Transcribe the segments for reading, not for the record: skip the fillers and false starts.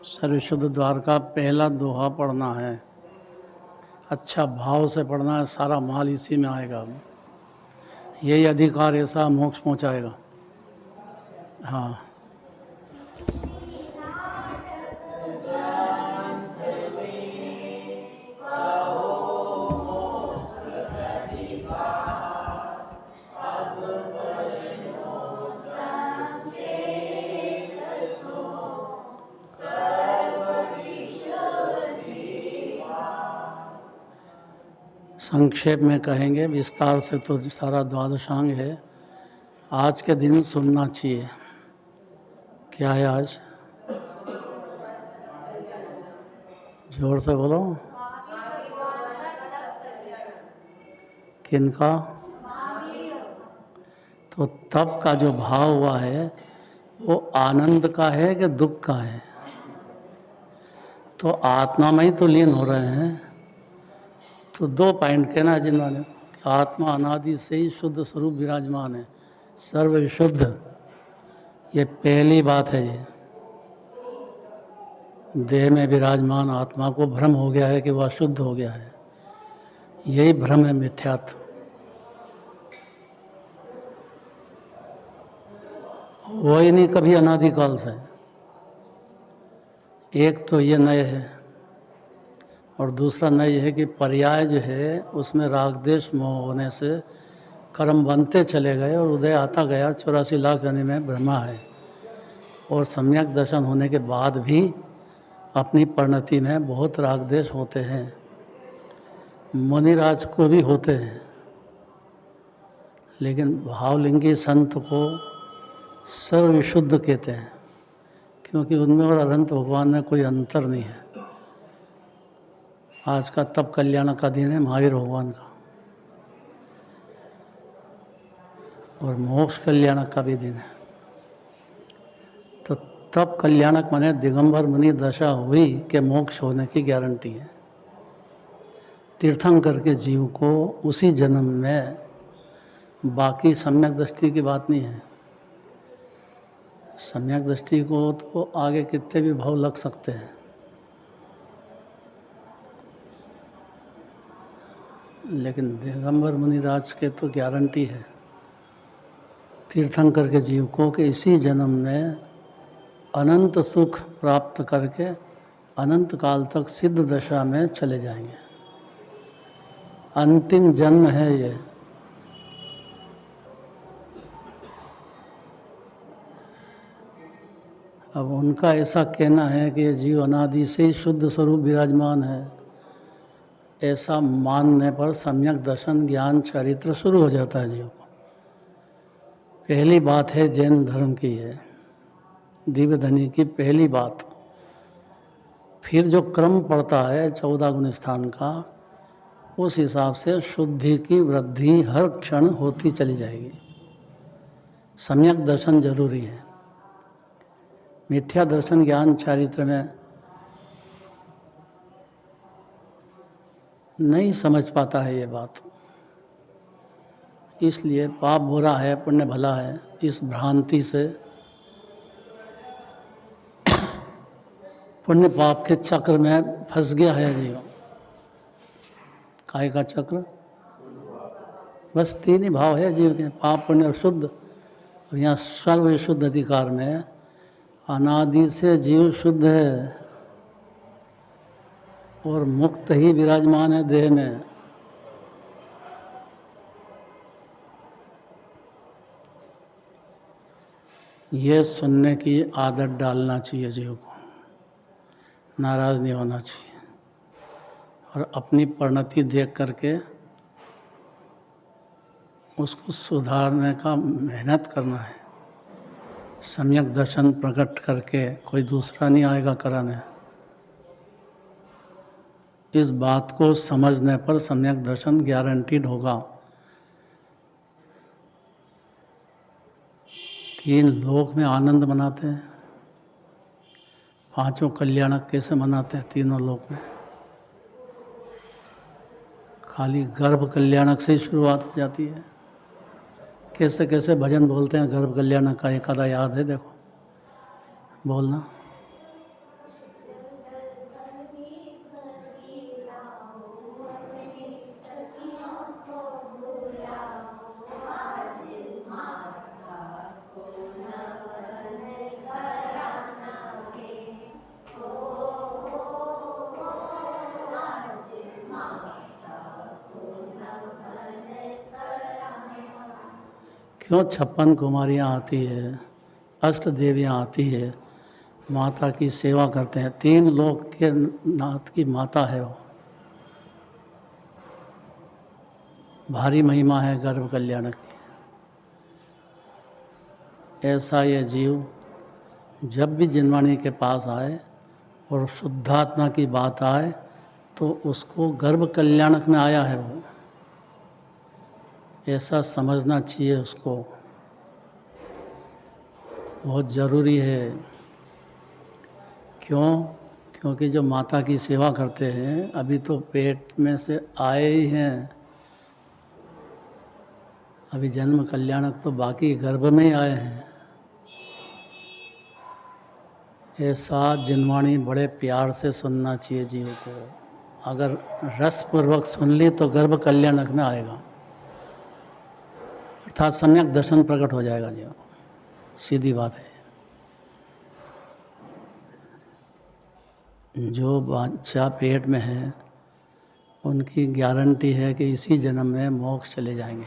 सर्वशुद्ध द्वार का पहला दोहा पढ़ना है। अच्छा भाव से पढ़ना है, सारा माल इसी में आएगा। यही अधिकार ऐसा मोक्ष पहुंचाएगा। हाँ। संक्षेप में कहेंगे, विस्तार से तो सारा द्वादशांग है। आज के दिन सुनना चाहिए। क्या है आज? जोर से बोलो। किनका? तो तप का जो भाव हुआ है वो आनंद का है कि दुख का है? तो आत्मा में ही तो लीन हो रहे हैं। तो दो पॉइंट कहना है जिन्होंने कि आत्मा अनादि से ही शुद्ध स्वरूप विराजमान है, सर्व शुद्ध। ये पहली बात है। ये देह में विराजमान आत्मा को भ्रम हो गया है कि वह शुद्ध हो गया है। यही भ्रम है, मिथ्यात्व। वो ही नहीं कभी अनादिकाल से। एक तो ये नए है और दूसरा नए है कि पर्याय जो है उसमें राग देश मोह होने से कर्म बनते चले गए और उदय आता गया। 84 लाख योनि में ब्रह्मा है और सम्यक दर्शन होने के बाद भी अपनी परिणति में बहुत राग देश होते हैं। मुनिराज को भी होते हैं, लेकिन भावलिंगी संत को सर्वविशुद्ध कहते हैं, क्योंकि उनमें और अनंत भगवान में कोई अंतर नहीं है। आज का तप कल्याण का दिन है, महावीर भगवान का, और मोक्ष कल्याणक का भी दिन है। तो तप कल्याणक माने दिगंबर मुनि दशा हुई कि मोक्ष होने की गारंटी है। तीर्थंकर के जीव को उसी जन्म में, बाकी सम्यक दृष्टि की बात नहीं है। सम्यक दृष्टि को तो आगे कितने भी भाव लग सकते हैं, लेकिन दिगंबर मुनिराज के तो गारंटी है तीर्थंकर के जीव को कि इसी जन्म में अनंत सुख प्राप्त करके अनंत काल तक सिद्ध दशा में चले जाएंगे। अंतिम जन्म है ये। अब उनका ऐसा कहना है कि जीव अनादि से ही शुद्ध स्वरूप विराजमान है। ऐसा मानने पर सम्यक दर्शन ज्ञान चरित्र शुरू हो जाता है जीव को। पहली बात है जैन धर्म की है, दिव्य धनी की पहली बात। फिर जो क्रम पड़ता है 14 गुण स्थान का, उस हिसाब से शुद्धि की वृद्धि हर क्षण होती चली जाएगी। सम्यक दर्शन जरूरी है। मिथ्या दर्शन ज्ञान चारित्र में नहीं समझ पाता है ये बात। इसलिए पाप बुरा है, पुण्य भला है, इस भ्रांति से पुण्य पाप के चक्र में फंस गया है जीव। काय का चक्र? बस 3 ही भाव है जीव के, पाप पुण्य और शुद्ध। और यहाँ सर्व शुद्ध अधिकार में अनादि से जीव शुद्ध है और मुक्त ही विराजमान है देह में। ये सुनने की आदत डालना चाहिए जीव को, नाराज नहीं होना चाहिए, और अपनी परिणति देख करके उसको सुधारने का मेहनत करना है। सम्यक दर्शन प्रकट करके कोई दूसरा नहीं आएगा कराने। इस बात को समझने पर सम्यक दर्शन गारंटीड होगा। 3 लोक में आनंद मनाते हैं, 5 कल्याणक कैसे मनाते हैं तीनों लोक में? खाली गर्भ कल्याणक से ही शुरुआत हो जाती है। कैसे कैसे भजन बोलते हैं गर्भ कल्याणक का, एक आधा याद है? देखो बोलना। क्यों 56 कुमारियाँ आती है, अष्ट देवियाँ आती है, माता की सेवा करते हैं। 3 लोक के नाथ की माता है वो। भारी महिमा है गर्भ कल्याणक की। ऐसा ये जीव जब भी जिनवाणी के पास आए और शुद्धात्मा की बात आए तो उसको गर्भ कल्याणक में आया है वो, ऐसा समझना चाहिए उसको। बहुत ज़रूरी है। क्यों? क्योंकि जो माता की सेवा करते हैं अभी तो पेट में से आए ही हैं, अभी जन्म कल्याणक तो बाकी गर्भ में ही आए हैं। ऐसा जिनवाणी बड़े प्यार से सुनना चाहिए जीव को। अगर रसपूर्वक सुन ली तो गर्भ कल्याणक में आएगा, अर्थात सम्यक दर्शन प्रकट हो जाएगा जीव। सीधी बात है। जो बच्चा पेट में है उनकी गारंटी है कि इसी जन्म में मोक्ष चले जाएंगे।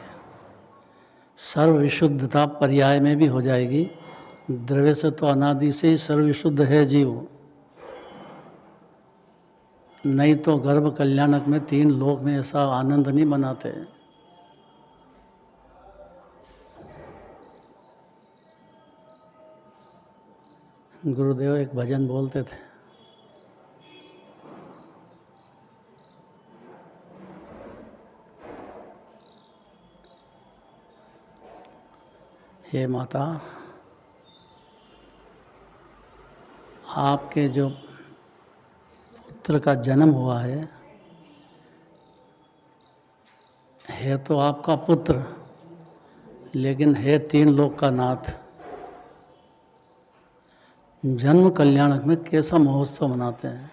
सर्व विशुद्धता पर्याय में भी हो जाएगी। द्रव्य से तो अनादि से ही सर्व विशुद्ध है जीव, नहीं तो गर्भ कल्याणक में 3 लोक में ऐसा आनंद नहीं मनाते। गुरुदेव एक भजन बोलते थे, हे माता, आपके जो पुत्र का जन्म हुआ है तो आपका पुत्र, लेकिन है 3 लोक का नाथ। जन्म कल्याणक में कैसा महोत्सव मनाते हैं।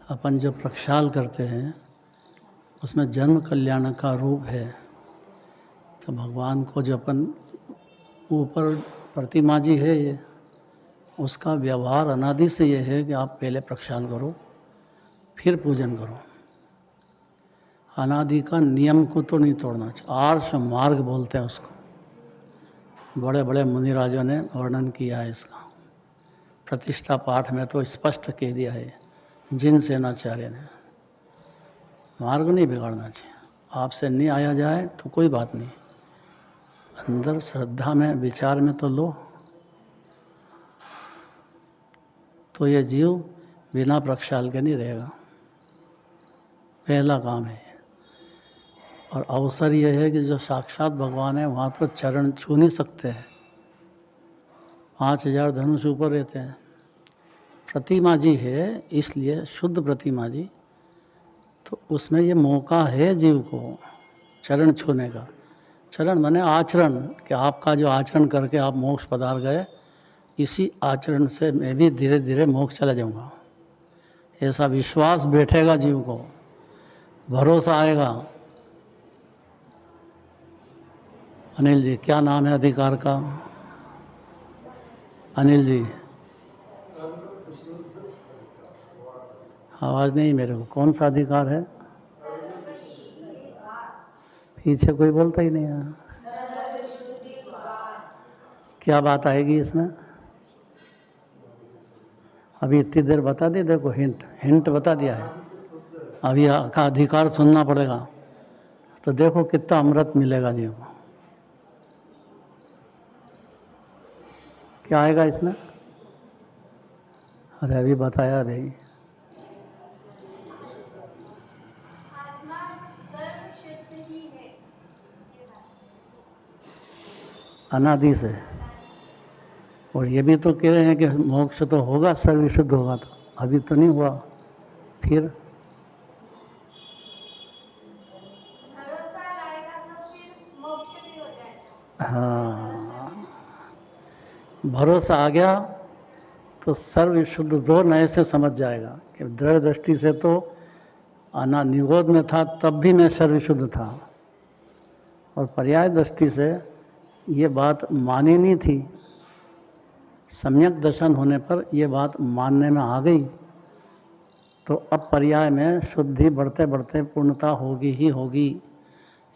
अपन जो प्रक्षाल करते हैं उसमें जन्म कल्याणक का रूप है। तो भगवान को जो अपन ऊपर प्रतिमा जी है ये, उसका व्यवहार अनादि से ये है कि आप पहले प्रक्षाल करो फिर पूजन करो। अनादि का नियम को तो नहीं तोड़ना चाहिए। आर्ष मार्ग बोलते हैं उसको। बड़े बड़े मुनिराजों ने वर्णन किया है इसका। प्रतिष्ठा पाठ में तो स्पष्ट कह दिया है जिन सेनाचार्य ने। मार्ग नहीं बिगाड़ना चाहिए। आपसे नहीं आया जाए तो कोई बात नहीं, अंदर श्रद्धा में विचार में तो लो। तो ये जीव बिना प्रक्षाल के नहीं रहेगा, पहला काम है। और अवसर यह है कि जो साक्षात भगवान है वहाँ तो चरण छू नहीं सकते हैं। 5000 धनुष ऊपर रहते हैं। प्रतिमा जी है इसलिए शुद्ध प्रतिमा जी, तो उसमें ये मौका है जीव को चरण छूने का। चरण माने आचरण, कि आपका जो आचरण करके आप मोक्ष पधार गए, इसी आचरण से मैं भी धीरे धीरे मोक्ष चला जाऊंगा। ऐसा विश्वास बैठेगा जीव को, भरोसा आएगा। अनिल जी, क्या नाम है अधिकार का? अनिल जी, आवाज़ नहीं मेरे को। कौन सा अधिकार है? पीछे कोई बोलता ही नहीं है। क्या बात आएगी इसमें? अभी इतनी देर बता दी, देखो हिंट बता दिया है। अभी का अधिकार सुनना पड़ेगा, तो देखो कितना अमृत मिलेगा जीव को। क्या आएगा इसमें? अरे अभी बताया भाई। अनादि से। और ये भी तो कह रहे हैं कि मोक्ष तो होगा, सर्वशुद्ध होगा, तो अभी तो नहीं हुआ। फिर हाँ, भरोसा आ गया तो सर्वशुद्ध दो नए से समझ जाएगा कि दृढ़ दृष्टि से तो निगोद में था तब भी मैं सर्वशुद्ध था, और पर्याय दृष्टि से ये बात मानी नहीं थी। सम्यक दर्शन होने पर ये बात मानने में आ गई, तो अब पर्याय में शुद्धि बढ़ते बढ़ते पूर्णता होगी ही होगी।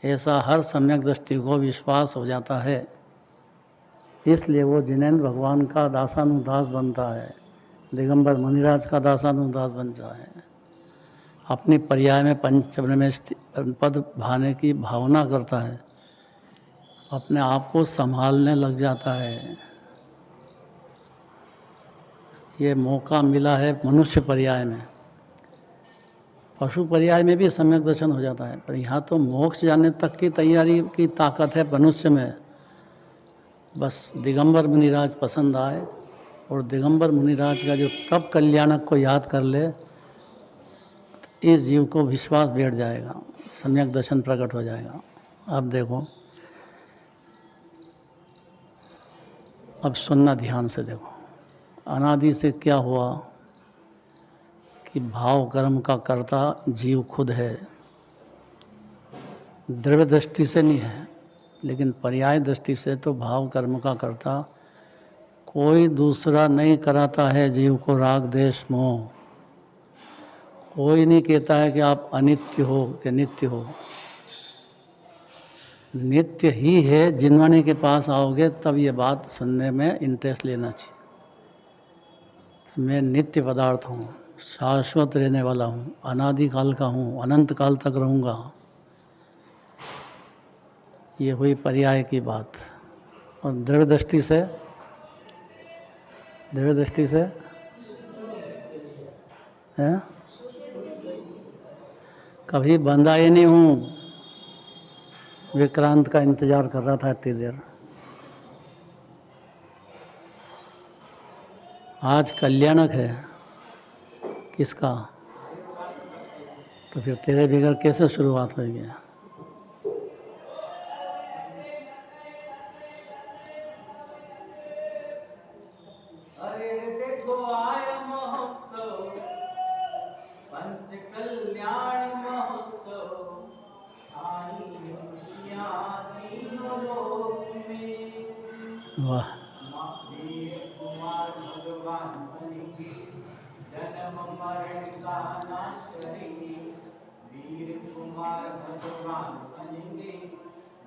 ऐसा हर सम्यक दृष्टि को विश्वास हो जाता है, इसलिए वो जिनेंद्र भगवान का दासानुदास बनता है, दिगंबर मुनिराज का दासानुदास बन जाता है, अपनी पर्याय में पंचब्रह्मेष्टि पद भाने की भावना करता है, अपने आप को संभालने लग जाता है। ये मौका मिला है मनुष्य पर्याय में। पशु पर्याय में भी सम्यक दर्शन हो जाता है, पर यहाँ तो मोक्ष जाने तक की तैयारी की ताकत है मनुष्य में। बस दिगंबर मुनिराज पसंद आए और दिगंबर मुनिराज का जो तप कल्याणक को याद कर ले, तो इस जीव को विश्वास बैठ जाएगा, सम्यक दर्शन प्रकट हो जाएगा। अब देखो, अब सुनना ध्यान से देखो। अनादि से क्या हुआ कि भाव कर्म का कर्ता जीव खुद है, द्रव्य दृष्टि से नहीं है, लेकिन पर्याय दृष्टि से तो भाव कर्म का कर्ता कोई दूसरा नहीं कराता है जीव को राग देश मोह। कोई नहीं कहता है कि आप अनित्य हो कि नित्य हो। नित्य ही है। जिनवाणी के पास आओगे तब ये बात सुनने में इंटरेस्ट लेना चाहिए। मैं नित्य पदार्थ हूँ, शाश्वत रहने वाला हूँ, अनादिकाल का हूँ, अनंत काल तक रहूँगा। ये हुई पर्याय की बात। और द्रव्य दृष्टि से, द्रव्य दृष्टि से है, कभी बंधा ही नहीं हूँ। विक्रांत का इंतजार कर रहा था इतनी देर। आज कल्याणक है किसका? तो फिर तेरे बगैर कैसे शुरुआत होगी? वाह, जन्म मरण का नाश करेंगे, वीर कुमार भगवान बनेंगे,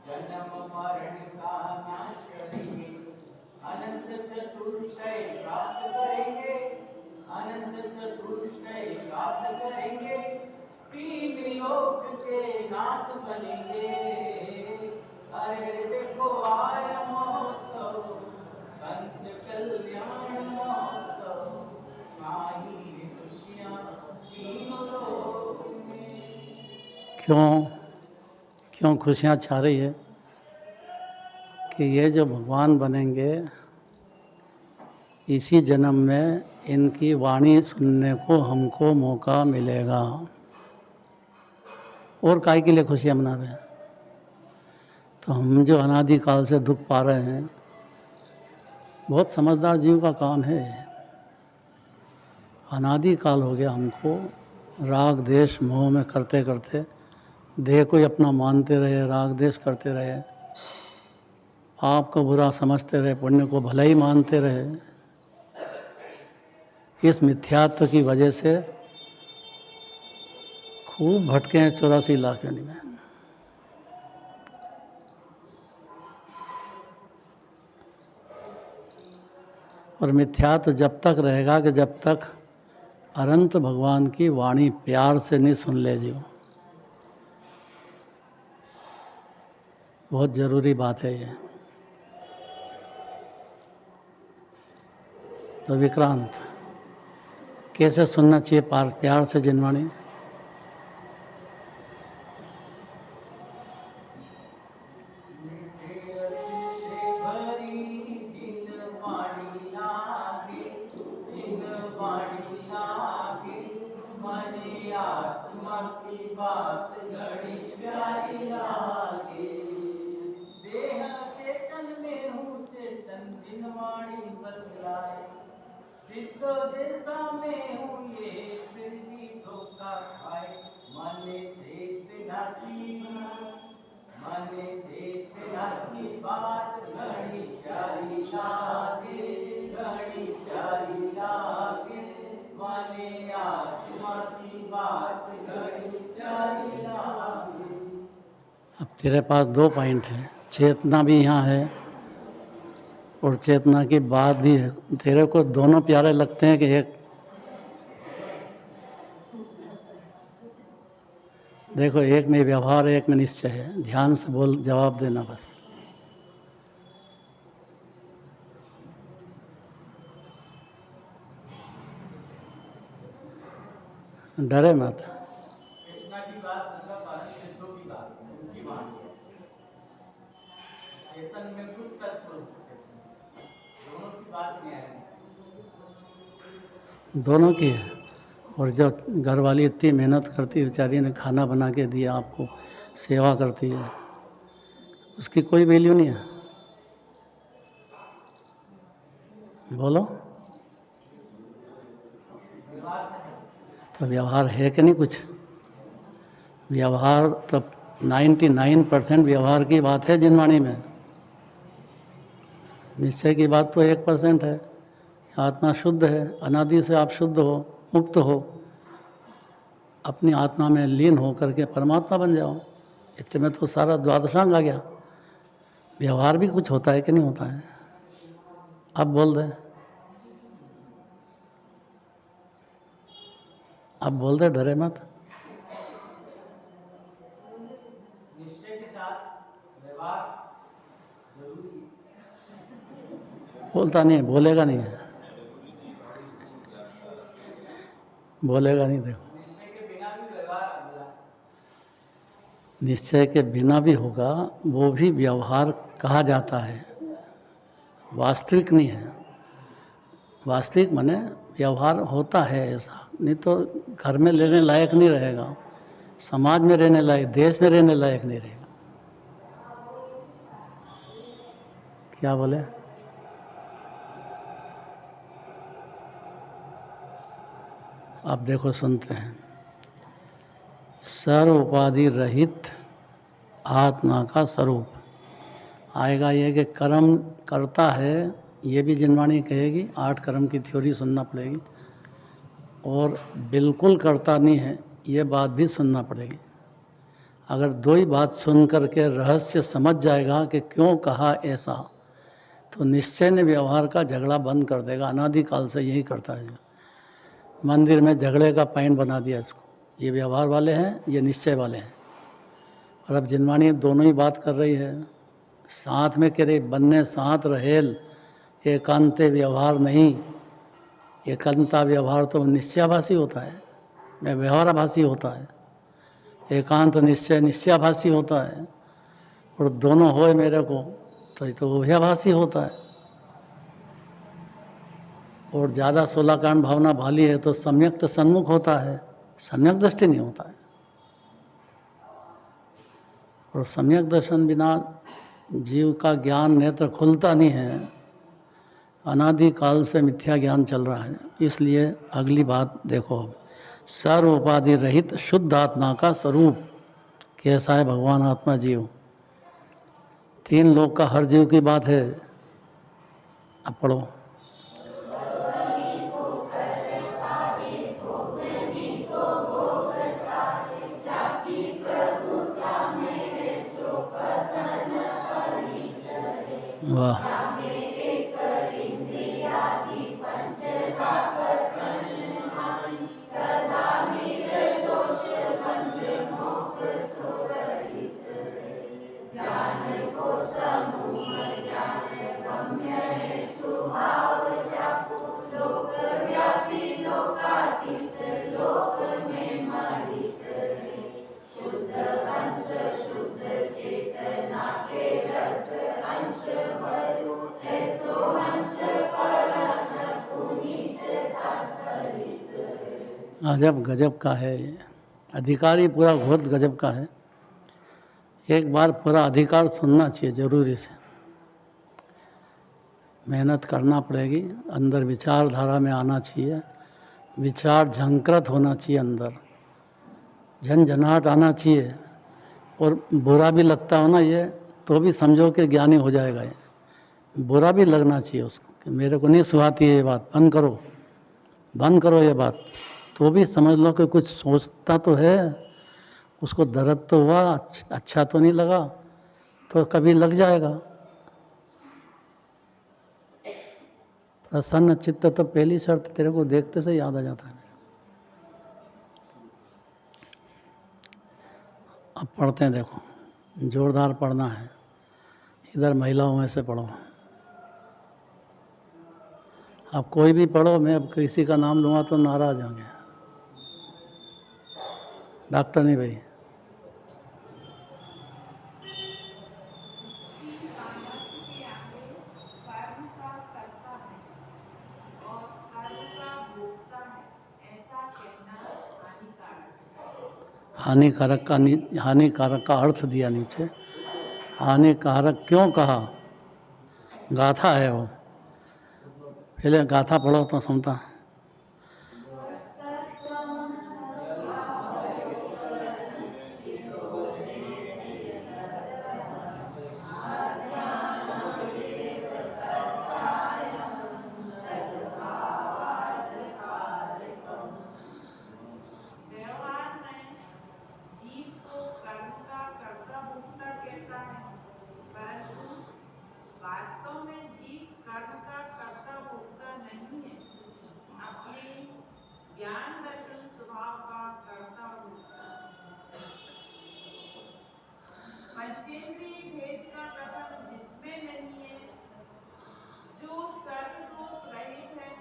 जन्म मरण का नाश करेंगे, अनंत चतुर्दय प्राप्त करेंगे, अनंत चतुर्दय प्राप्त करेंगे, तीन लोक के नाथ बनेंगे। अरे देखो आया महोत्सव, पंच कल्याण महोत्सव, क्यों खुशियाँ छा रही है कि ये जो भगवान बनेंगे इसी जन्म में इनकी वाणी सुनने को हमको मौका मिलेगा। और काय के लिए खुशियाँ मना रहे हैं? तो हम जो अनादिकाल से दुख पा रहे हैं, बहुत समझदार जीव का काम है। अनादिकाल हो गया हमको राग देश मोह में करते करते, देह को ही अपना मानते रहे, राग देश करते रहे, पाप को बुरा समझते रहे, पुण्य को भला ही मानते रहे। इस मिथ्यात्व की वजह से खूब भटके हैं 84 लाख योनि में। और मिथ्यात्व जब तक रहेगा कि जब तक अनंत भगवान की वाणी प्यार से नहीं सुन ले जीव। बहुत ज़रूरी बात है ये। तो विक्रांत, कैसे सुनना चाहिए प्यार से जिनवाणी? अब तेरे पास दो पॉइंट है, चेतना भी यहाँ है और चेतना की बात भी है। तेरे को दोनों प्यारे लगते हैं कि एक? देखो, एक में व्यवहार है, एक में निश्चय है। ध्यान से बोल, जवाब देना बस। डरे मत। दोनों की है। और जो घरवाली इतनी मेहनत करती है, बेचारी ने खाना बना के दिया आपको, सेवा करती है, उसकी कोई वैल्यू नहीं है? बोलो। तो व्यवहार है कि नहीं कुछ? व्यवहार तो 99% व्यवहार की बात है जिनवाणी में। निश्चय की बात तो 1% है। आत्मा शुद्ध है, अनादि से आप शुद्ध हो, मुक्त हो, अपनी आत्मा में लीन हो करके परमात्मा बन जाओ। इतने में तो सारा द्वादशांग आ गया। व्यवहार भी कुछ होता है कि नहीं होता है? अब बोल दे, अब बोल दे, डरे मत। निश्चय के साथ व्यवहार जरूरी है। बोलता नहीं, बोलेगा नहीं, बोलेगा नहीं। देखो, निश्चय के बिना भी होगा, वो भी व्यवहार कहा जाता है, वास्तविक नहीं है। वास्तविक माने व्यवहार होता है ऐसा, नहीं तो घर में लेने लायक नहीं रहेगा, समाज में रहने लायक, देश में रहने लायक नहीं रहेगा। क्या बोले? अब देखो, सुनते हैं। सर्व उपाधि रहित आत्मा का स्वरूप आएगा। ये कि कर्म करता है, ये भी जिनवाणी कहेगी। 8 कर्म की थ्योरी सुनना पड़ेगी। और बिल्कुल करता नहीं है, ये बात भी सुनना पड़ेगी। अगर दो ही बात सुन करके रहस्य समझ जाएगा कि क्यों कहा ऐसा, तो निश्चय ने व्यवहार का झगड़ा बंद कर देगा। अनादिकाल से यही करता है। मंदिर में झगड़े का पॉइंट बना दिया इसको। ये व्यवहार वाले हैं, ये निश्चय वाले हैं। और अब जिनवाणी दोनों ही बात कर रही है, साथ में कह रही, बन्ने साथ रहेल, एकांते व्यवहार नहीं। एकांता व्यवहार तो निश्चयाभासी होता है, मैं व्यवहाराभासी होता है। एकांत निश्चय निश्चयाभासी होता है। और दोनों होए मेरे को, तो ये तो उभयाभासी होता है। और ज़्यादा 16 कांड भावना भाली है तो सम्यक तो सन्मुख होता है, सम्यक दृष्टि नहीं होता है। और सम्यक दर्शन बिना जीव का ज्ञान नेत्र खुलता नहीं है। अनादिकाल से मिथ्या ज्ञान चल रहा है। इसलिए अगली बात देखो, सर्व उपाधि रहित शुद्ध आत्मा का स्वरूप कैसा है? भगवान आत्मा जीव, 3 लोक का हर जीव की बात है। अब पढ़ो। वाह, अजब गजब का है ये। अधिकारी पूरा बहुत गजब का है। एक बार पूरा अधिकार सुनना चाहिए, ज़रूरी से मेहनत करना पड़ेगी। अंदर विचारधारा में आना चाहिए, विचार झंकृत होना चाहिए, अंदर झंझनाहट आना चाहिए। और बुरा भी लगता हो ना ये, तो भी समझो कि ज्ञानी हो जाएगा ये। बुरा भी लगना चाहिए उसको कि मेरे को नहीं सुहाती है ये बात, बंद करो, बंद करो ये बात। तो भी समझ लो कि कुछ सोचता तो है, उसको दर्द तो हुआ, अच्छा तो नहीं लगा, तो कभी लग जाएगा। प्रसन्न चित्त तो पहली शर्त तेरे को देखते से याद आ जाता है। अब पढ़ते हैं, देखो जोरदार पढ़ना है। इधर महिलाओं में से पढ़ो। अब कोई भी पढ़ो, मैं अब किसी का नाम लूँगा तो नाराज होंगे। डॉक्टर नहीं भाई। हानिकारक का अर्थ दिया नीचे। हानिकारक क्यों कहा? गाथा है वो। पहले गाथा पढ़ो तो सुनता। पंचेंद्रिय भेद का कथन जिसमें नहीं है, जो सर्व दोष रहित है,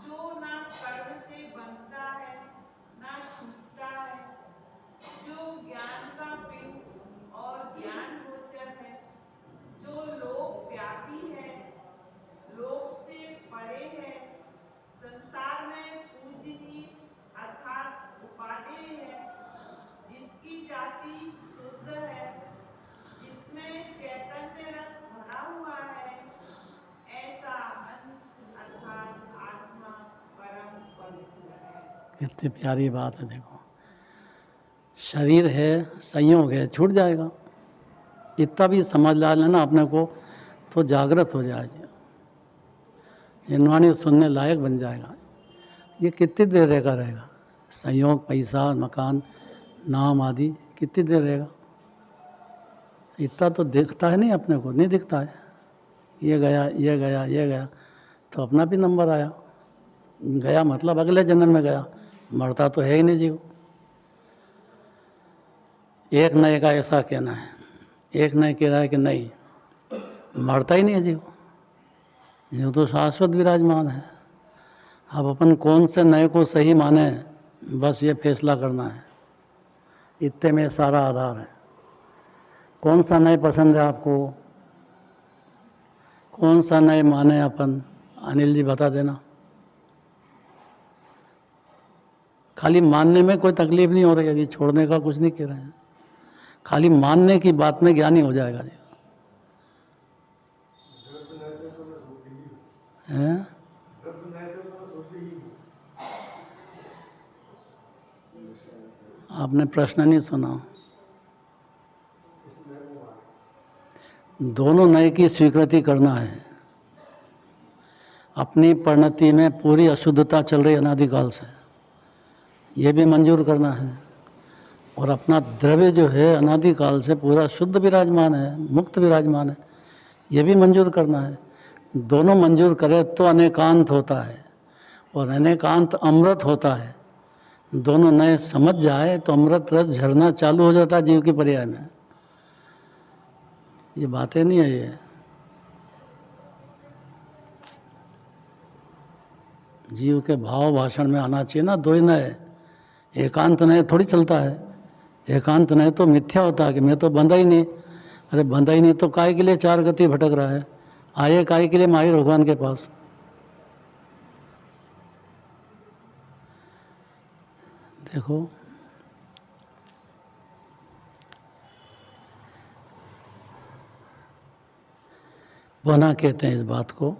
जो ना कर्म से बनता है ना छूटता है, जो ज्ञान का पिंड और ज्ञान गोचर है, जो लोक व्यापी है, लोक से परे है, संसार में पूजनीय अर्थात उपादेय है, जिसकी जाति शुद्ध है, जिसमें चैतन्य रस भरा हुआ है, ऐसा अंश अर्थात आत्मा परम पवित्र है। कितनी प्यारी बात है। देखो शरीर है, संयोग है, छूट जाएगा। इतना भी समझ ला लेना अपने को तो जागृत हो जाएगा, जिनवाणी सुनने लायक बन जाएगा। ये कितनी देर रहेगा? संयोग, पैसा, मकान, नाम आदि कितनी देर रहेगा? इतना तो दिखता है नहीं, अपने को नहीं दिखता है। ये गया, ये गया, ये गया, तो अपना भी नंबर आया। गया मतलब अगले जन्म में गया, मरता तो है ही नहीं जीव। एक नए का ऐसा कहना है, एक नए कह रहा है कि नहीं, मरता ही नहीं है जीव। जीव तो शाश्वत विराजमान है। अब अपन कौन से नए को सही माने, बस ये फैसला करना है। इतने में सारा आधार है। कौन सा नए पसंद है आपको? कौन सा नए माने अपन? अनिल जी बता देना। खाली मानने में कोई तकलीफ नहीं हो रही, अभी छोड़ने का कुछ नहीं कह रहे हैं। खाली मानने की बात में ज्ञानी हो जाएगा जी। हैं? आपने प्रश्न नहीं सुना। दोनों नए की स्वीकृति करना है। अपनी परिणति में पूरी अशुद्धता चल रही अनादिकाल से, ये भी मंजूर करना है। और अपना द्रव्य जो है अनादिकाल से पूरा शुद्ध विराजमान है, मुक्त विराजमान है, ये भी मंजूर करना है। दोनों मंजूर करे तो अनेकांत होता है, और अनेकांत अमृत होता है। दोनों नए समझ जाए तो अमृत रस झरना चालू हो जाता है जीव की पर्याय में। ये बातें नहीं है ये। जीव के भाव भाषण में आना चाहिए ना। दो ही नए, एकांत नए थोड़ी चलता है। एकांत नए तो मिथ्या होता है कि मैं तो बंधा ही नहीं। अरे बंधा ही नहीं तो काय के लिए चार गति भटक रहा है? आए काय के लिए माहिर भगवान के पास। देखो पुनः कहते हैं इस बात को,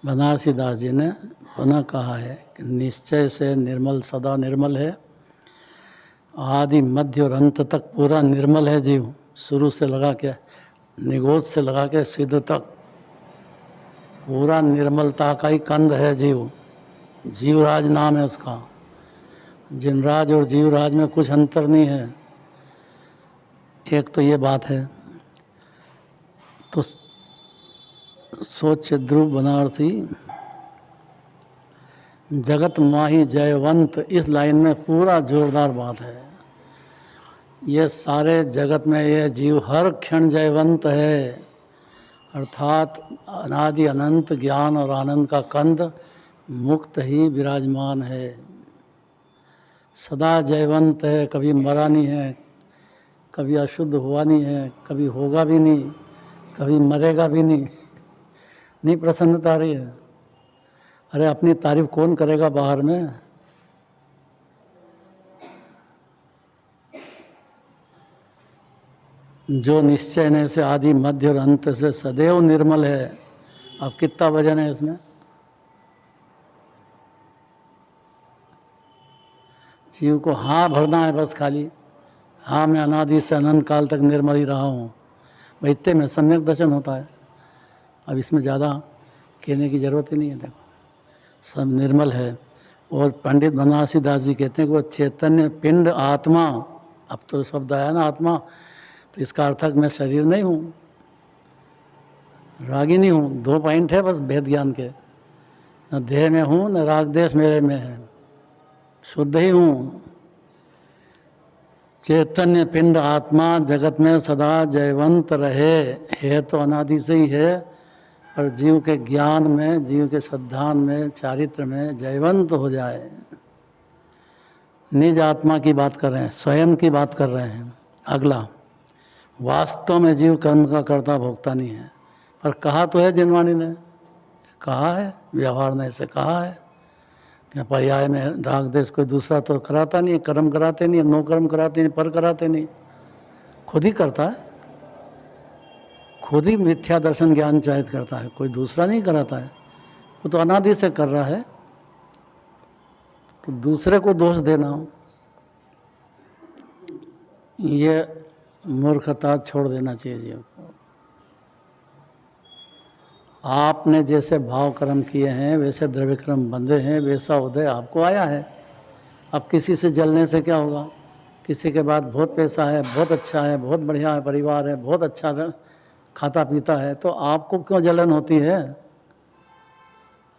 बनारसी दास जी ने पुनः कहा है कि निश्चय से निर्मल सदा निर्मल है, आदि मध्य और अंत तक पूरा निर्मल है जीव। शुरू से लगा के निगोद से लगा के सिद्ध तक पूरा निर्मलता का ही कंद है जीव। जीवराज नाम है उसका। जिनराज और जीवराज में कुछ अंतर नहीं है। एक तो ये बात है। तो सोच ध्रुव बनारसी, जगत माही जयवंत, इस लाइन में पूरा जोरदार बात है। ये सारे जगत में ये जीव हर क्षण जयवंत है, अर्थात अनादि अनंत ज्ञान और आनंद का कंद मुक्त ही विराजमान है, सदा जयवंत है, कभी मरा नहीं है, कभी अशुद्ध हुआ नहीं है, कभी होगा भी नहीं, कभी मरेगा भी नहीं। नहीं प्रसन्नता रही है। अरे अपनी तारीफ कौन करेगा बाहर में? जो निश्चय ने से आदि मध्य और अंत से सदैव निर्मल है। अब कितना वजन है इसमें? जीव को हाँ भरना है बस खाली, हाँ मैं अनादि से अनंत काल तक निर्मल ही रहा हूँ, भाई इतने में सम्यक दर्शन होता है। अब इसमें ज़्यादा कहने की ज़रूरत ही नहीं है। देखो सब निर्मल है। और पंडित बनारसी दास जी कहते हैं कि वो चैतन्य पिंड आत्मा, अब तो शब्द आया ना आत्मा, तो इसका अर्थ है कि मैं शरीर नहीं हूँ, रागी नहीं हूँ। 2 पॉइंट है बस भेद ज्ञान के, न देह में हूँ न राग देश मेरे में है, शुद्ध ही हूँ। चैतन्य पिंड आत्मा जगत में सदा जयवंत रहे, है तो अनादि से ही है, और जीव के ज्ञान में, जीव के श्रद्धान में, चारित्र में जयवंत हो जाए। निज आत्मा की बात कर रहे हैं, स्वयं की बात कर रहे हैं। अगला, वास्तव में जीव कर्म का कर्ता भोगता नहीं है, पर कहा तो है जिनवाणी ने, कहा है, व्यवहार ने इसे कहा है कि पर्याय में राग देश कोई दूसरा तो कराता नहीं, कर्म कराते नहीं, नो कर्म कराते नहीं, पर कराते नहीं, खुद ही करता है, खुद ही मिथ्या दर्शन ज्ञान चारित करता है, कोई दूसरा नहीं कराता है। वो तो अनादि से कर रहा है, तो दूसरे को दोष देना ये मूर्खता छोड़ देना चाहिए जीव को। आपने जैसे भाव कर्म किए हैं, वैसे द्रव्य कर्म बंधे हैं, वैसा उदय आपको आया है। अब किसी से जलने से क्या होगा? किसी के बाद बहुत पैसा है, बहुत अच्छा है, बहुत बढ़िया है, परिवार है, बहुत अच्छा खाता पीता है, तो आपको क्यों जलन होती है?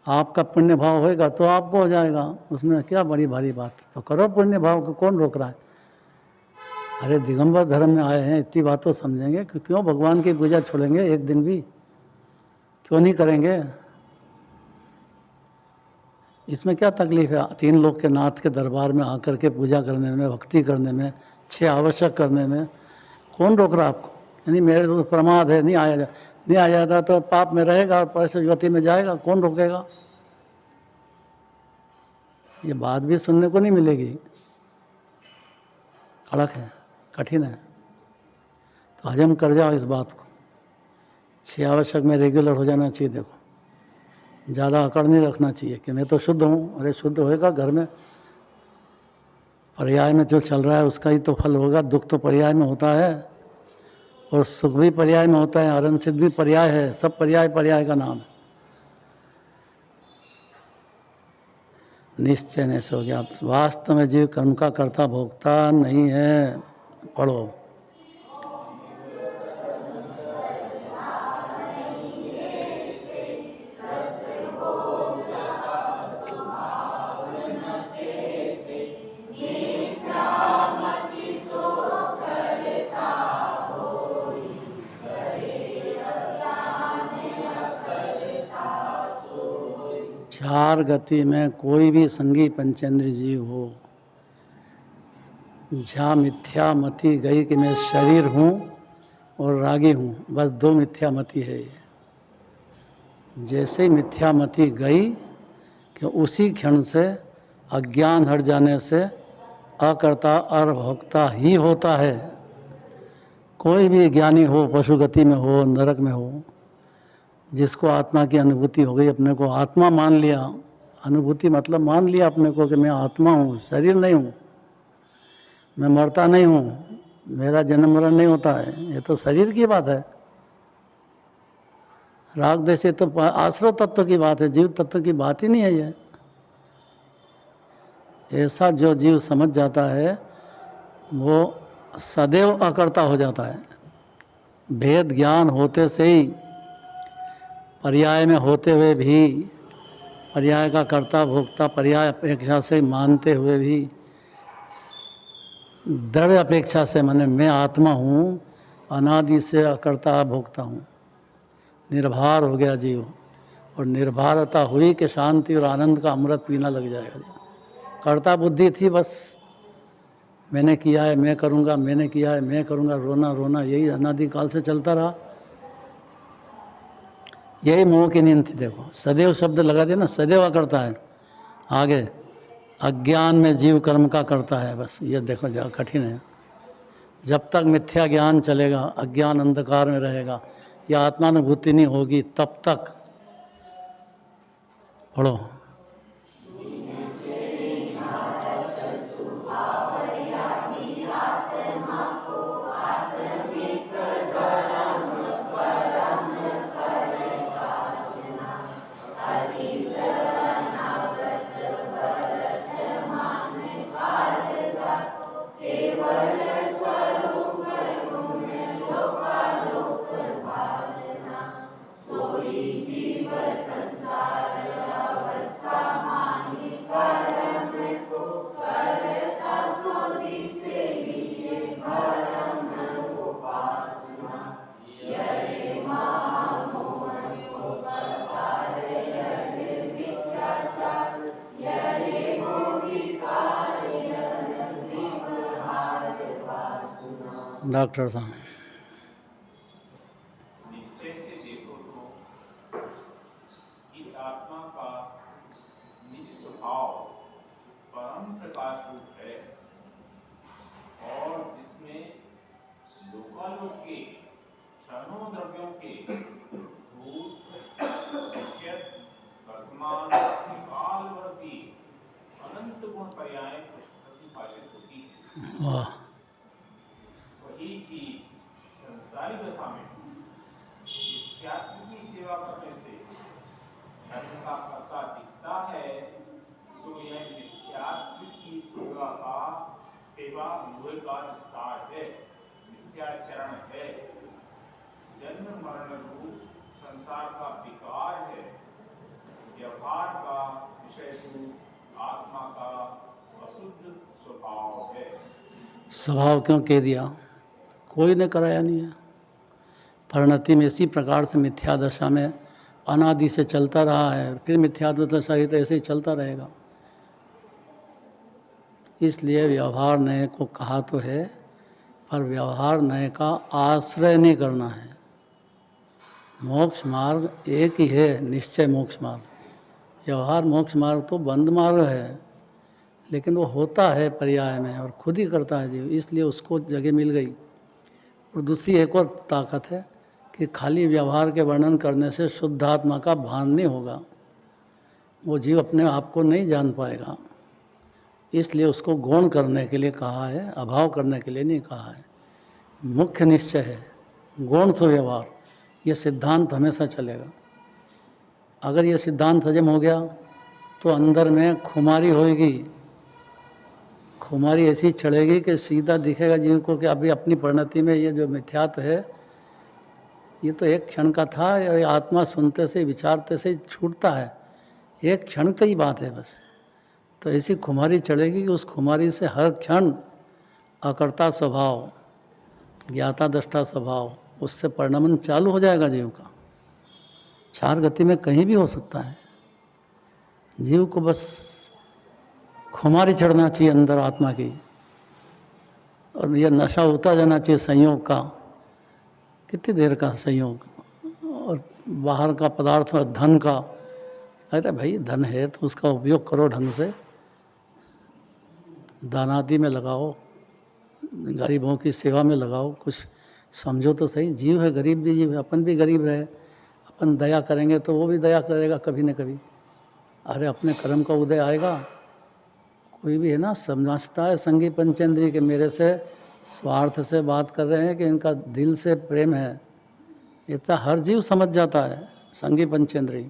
आपका पुण्य भाव होएगा तो आपको हो जाएगा, उसमें क्या बड़ी भारी बात। तो करो पुण्य भाव को, कौन रोक रहा है? अरे दिगंबर धर्म में आए हैं, इतनी बात तो समझेंगे कि क्यों भगवान की पूजा छोड़ेंगे एक दिन भी? क्यों नहीं करेंगे? इसमें क्या तकलीफ है? 3 लोग के नाथ के दरबार में आकर के पूजा करने में, भक्ति करने में, 6 आवश्यक करने में कौन रोक रहा आपको? यानी मेरे तो प्रमाद है, नहीं आ जाता तो पाप में रहेगा और पैसे ज्योति में जाएगा, कौन रोकेगा? ये बात भी सुनने को नहीं मिलेगी, कड़क है, कठिन है। तो हजम कर जाओ इस बात को। 6 आवश्यक में रेगुलर हो जाना चाहिए। देखो ज़्यादा अकड़ नहीं रखना चाहिए कि मैं तो शुद्ध हूँ। अरे शुद्ध होएगा घर में, पर्याय में जो चल रहा है उसका ही तो फल होगा। दुख तो पर्याय में होता है और सुख भी पर्याय में होता है, हरण सिद्ध भी पर्याय है, सब पर्याय पर्याय का नाम है। निश्चय ने से हो गया। वास्तव में जीव कर्म का कर्ता भोगता नहीं है। पढ़ो। चार गति में कोई भी संगी पंचेंद्रीय जीव हो, जहाँ मिथ्या मति गई कि मैं शरीर हूँ और रागी हूँ, बस 2 मिथ्या मति है ये। जैसे मिथ्या मति गई कि उसी क्षण से अज्ञान हट जाने से अकर्ता अभोक्ता ही होता है। कोई भी ज्ञानी हो, पशु गति में हो, नरक में हो, जिसको आत्मा की अनुभूति हो गई, अपने को आत्मा मान लिया, अनुभूति मतलब मान लिया अपने को कि मैं आत्मा हूँ, शरीर नहीं हूँ, मैं मरता नहीं हूँ, मेरा जन्म मरण नहीं होता है, ये तो शरीर की बात है। राग द्वेष तो आश्रव तत्व की बात है, जीव तत्व की बात ही नहीं है ये। ऐसा जो जीव समझ जाता है वो सदैव अकर्ता हो जाता है। भेद ज्ञान होते से ही, पर्याय में होते हुए भी, पर्याय का कर्ता भोक्ता पर्याय अपेक्षा से मानते हुए भी, द्रव्य अपेक्षा से माने मैं आत्मा हूँ, अनादि से अकर्ता भोक्ता हूँ, निर्भर हो गया जीव। और निर्भरता हुई कि शांति और आनंद का अमृत पीना लग जाएगा। कर्ता बुद्धि थी बस, मैंने किया है मैं करूँगा, मैंने किया है मैं करूँगा, रोना रोना यही अनादिकाल से चलता रहा। यही मोह की नींद थी। देखो सदैव शब्द लगा दिया ना, सदैव करता है। आगे अज्ञान में जीव कर्म का करता है, बस ये देखो जा कठिन है। जब तक मिथ्या ज्ञान चलेगा, अज्ञान अंधकार में रहेगा, या आत्मानुभूति नहीं होगी, तब तक पढ़ो। डॉक्टर साहब निश्चय से देखो तो इस आत्मा का निज स्वभाव परम प्रकाश रूप है, और जिसमें लोकालोक के क्षणों द्रव्यों के भूत भविष्यत वर्तमान कालवर्ती अनंत गुण पर्याय प्रतिभाषित होती है। वाह, वही चीज संसारी दशा में मिथ्यात्व की सेवा करने से धर्म का कर्ता दिखता है, सो यह मिथ्यात्व की सेवा मोह का विस्तार है, मिथ्याचरण है, जन्म मरण रूप संसार का विकार है, व्यवहार का विषय रूप आत्मा का अशुद्ध स्वभाव है। स्वभाव क्यों कह दिया? कोई ने कराया नहीं है। परिणति में इसी प्रकार से मिथ्या दशा में अनादि से चलता रहा है, फिर मिथ्या दशा ही तो ऐसे ही चलता रहेगा। इसलिए व्यवहार नए को कहा तो है, पर व्यवहार नए का आश्रय नहीं करना है। मोक्ष मार्ग एक ही है, निश्चय मोक्ष मार्ग। व्यवहार मोक्ष मार्ग तो बंद मार्ग है, लेकिन वो होता है पर्याय में और खुद ही करता है जीव, इसलिए उसको जगह मिल गई। और दूसरी एक और ताकत है कि खाली व्यवहार के वर्णन करने से शुद्ध आत्मा का भान नहीं होगा, वो जीव अपने आप को नहीं जान पाएगा। इसलिए उसको गौण करने के लिए कहा है, अभाव करने के लिए नहीं कहा है। मुख्य निश्चय है गौण से व्यवहार, ये सिद्धांत हमेशा चलेगा। अगर ये सिद्धांत हजम हो गया तो अंदर में खुमारी होएगी, खुमारी ऐसी चढ़ेगी कि सीधा दिखेगा जीव को कि अभी अपनी परिणति में ये जो मिथ्यात्व है ये तो एक क्षण का था, ये आत्मा सुनते से विचारते से छूटता है, एक क्षण की बात है बस। तो ऐसी खुमारी चढ़ेगी कि उस खुमारी से हर क्षण अकर्ता स्वभाव, ज्ञाता दृष्टा स्वभाव, उससे परिणमन चालू हो जाएगा जीव का। चार गति में कहीं भी हो सकता है। जीव को बस खुमारी चढ़ना चाहिए अंदर आत्मा की, और यह नशा होता जाना चाहिए संयोग का। कितनी देर का संयोग, और बाहर का पदार्थ और धन का। अरे भाई धन है तो उसका उपयोग करो ढंग से, दानादि में लगाओ, गरीबों की सेवा में लगाओ, कुछ समझो तो सही। जीव है, गरीब भी जीव है, अपन भी गरीब रहे, अपन दया करेंगे तो वो भी दया करेगा कभी न कभी। अरे अपने कर्म का उदय आएगा। कोई भी है ना समझता है संगी पंचेंद्री के मेरे से स्वार्थ से बात कर रहे हैं कि इनका दिल से प्रेम है, इतना हर जीव समझ जाता है। संगी पंचेंद्री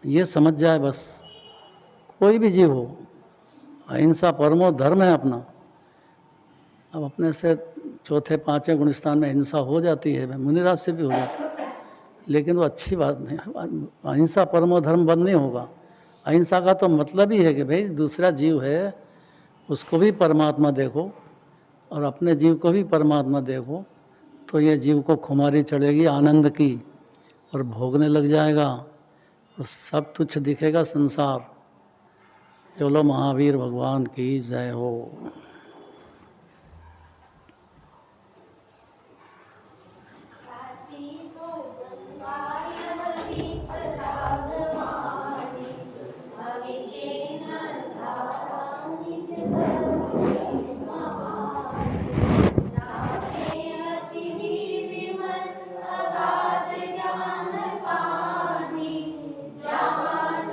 ये समझ जाए बस, कोई भी जीव हो, अहिंसा परमो धर्म है अपना। अब अपने से चौथे पाँचवें गुणस्थान में हिंसा हो जाती है, मुनिराज से भी हो जाती है, लेकिन वो अच्छी बात नहीं। अहिंसा परमो धर्म बंद नहीं होगा। अहिंसा का तो मतलब ही है कि भाई दूसरा जीव है उसको भी परमात्मा देखो और अपने जीव को भी परमात्मा देखो, तो ये जीव को खुमारी चढ़ेगी आनंद की और भोगने लग जाएगा, तो सब तुच्छ दिखेगा संसार। चलो महावीर भगवान की जय हो।